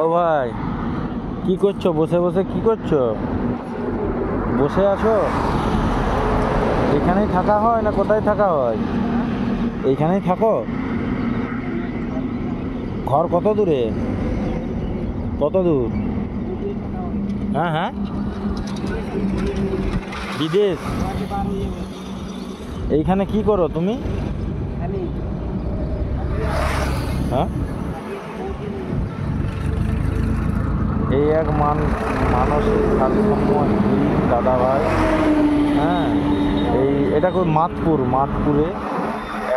ও ভাই, কি করছো? বসে বসে কি করছো? বসে আছো? এখানেই থাকা হয় না কোথায় থাকা হয়? এইখানেই থাকো? ঘর কত দূরে? কত দূর? হ্যাঁ হ্যাঁ, বিদেশ? এইখানে কি করো তুমি? হ্যাঁ, এই এক মানসিক ভারসাম্যহীন দাদা ভাই। হ্যাঁ, এটা মাতপুরে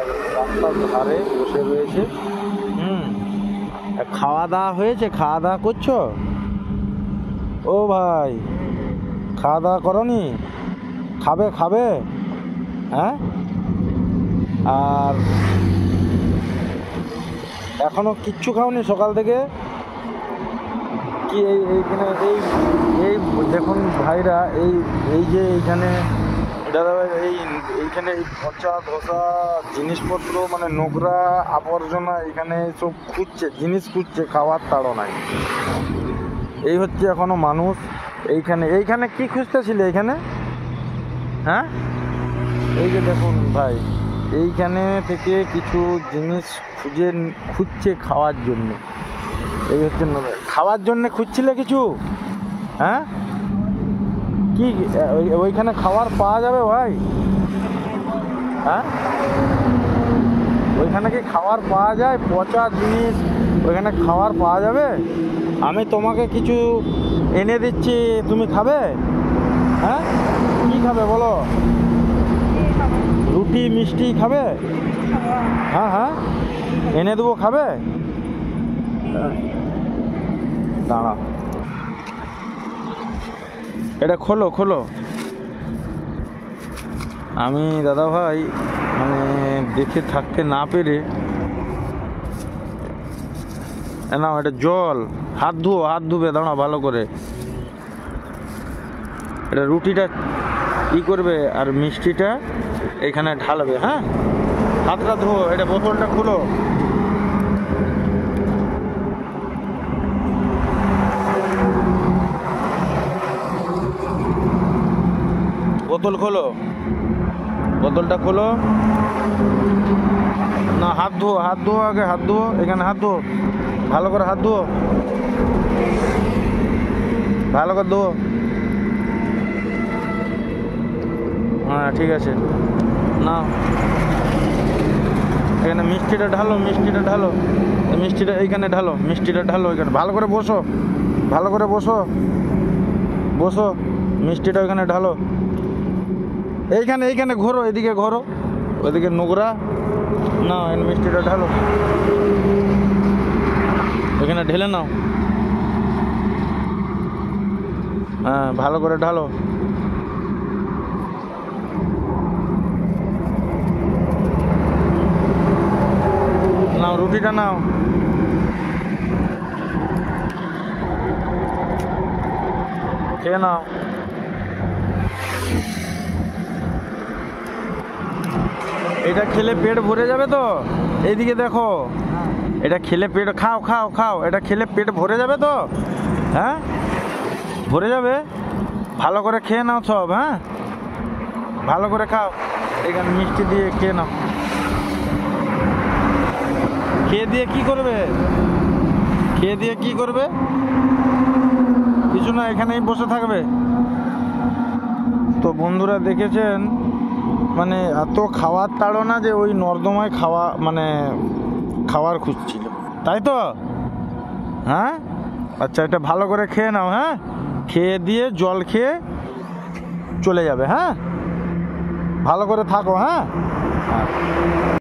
এক রাস্তার ধারে বসে রয়েছে। খাওয়া দাওয়া হয়েছে? খাওয়া দাওয়া করছো? ও ভাই, খাওয়া দাওয়া করনি? খাবে খাবে? হ্যাঁ, আর এখনো কিচ্ছু খাওনি সকাল থেকে? কি এইখানে এই দেখুন ভাইরা, এই যে এইখানে দাদাভাই, এইখানে পচা ধসা জিনিসপত্র, মানে নোংরা আবর্জনা এখানে সব খুঁজছে, জিনিস খুঁজছে, খাওয়ার তাড়ো নাই। এই হচ্ছে এখনো মানুষ। এইখানে কি খুঁজতেছিলে এইখানে? হ্যাঁ, এই যে দেখুন ভাই, এইখানে থেকে কিছু জিনিস খুঁজছে খাওয়ার জন্য। এই হচ্ছে খাওয়ার জন্য খুঁজছিলে কিছু? হ্যাঁ, কি ওইখানে খাবার পাওয়া যাবে ভাই? হ্যাঁ, ওইখানে কি খাবার পাওয়া যায়? পচা জিনিস ওইখানে খাবার পাওয়া যাবে? আমি তোমাকে কিছু এনে দিচ্ছি, তুমি খাবে? হ্যাঁ, কি খাবে বলো? রুটি মিষ্টি খাবে? হ্যাঁ হ্যাঁ, এনে দেবো, খাবে? দাঁড়া, এটা খোলো খোলো। আমি দাদা ভাই মানে দেখে থাকতে না পেরে, না এটা জল, হাত ধুবে, দাঁড়া ভালো করে। এটা রুটিটা ই করবে আর মিষ্টিটা এখানে ঢালবে। হ্যাঁ, হাতটা ধো, এটা বোতলটা খুলো। বোতল খোলো, বোতলটা খোলো। না, হাত ধোও আগে, হাত ধোও, এখানে হাত ধোও, ভালো করে হাত ধোও, ভালো করে ধোও। হ্যাঁ ঠিক আছে, না এখানে মিষ্টিটা ঢালো, মিষ্টিটা এইখানে ঢালো, এখানে ভালো করে বসো, বসো, মিষ্টিটা ওইখানে ঢালো। এইখানে ঘোরো, এদিকে ঘোরো, ওইদিকে নোংরা না, মিষ্টিটা ঢালো, এখানে ঢেলে নাও। হ্যাঁ, ভালো করে ঢালো। নাও, রুটিটা নাও, খেয়ে নাও। এটা খেলে পেট ভরে যাবে তো? এইদিকে দেখো, এটা খেলে পেট, খাও, এটা খেলে পেট ভরে যাবে তো? হ্যাঁ, ভরে যাবে, ভালো করে খেয়ে নাও সব। হ্যাঁ, ভালো করে খাও, এখানে মিষ্টি দিয়ে খেয়ে নাও। খেয়ে দিয়ে কি করবে? কিছু না, এখানেই বসে থাকবে। তো বন্ধুরা দেখেছেন, মানে এত খাওয়ার তাড়না যে ওই নর্দমায় খাওয়ার খুঁজছিল, তাই তো? হ্যাঁ, আচ্ছা, এটা ভালো করে খেয়ে নাও। হ্যাঁ, খেয়ে দিয়ে জল খেয়ে চলে যাবে। হ্যাঁ, ভালো করে থাকো। হ্যাঁ।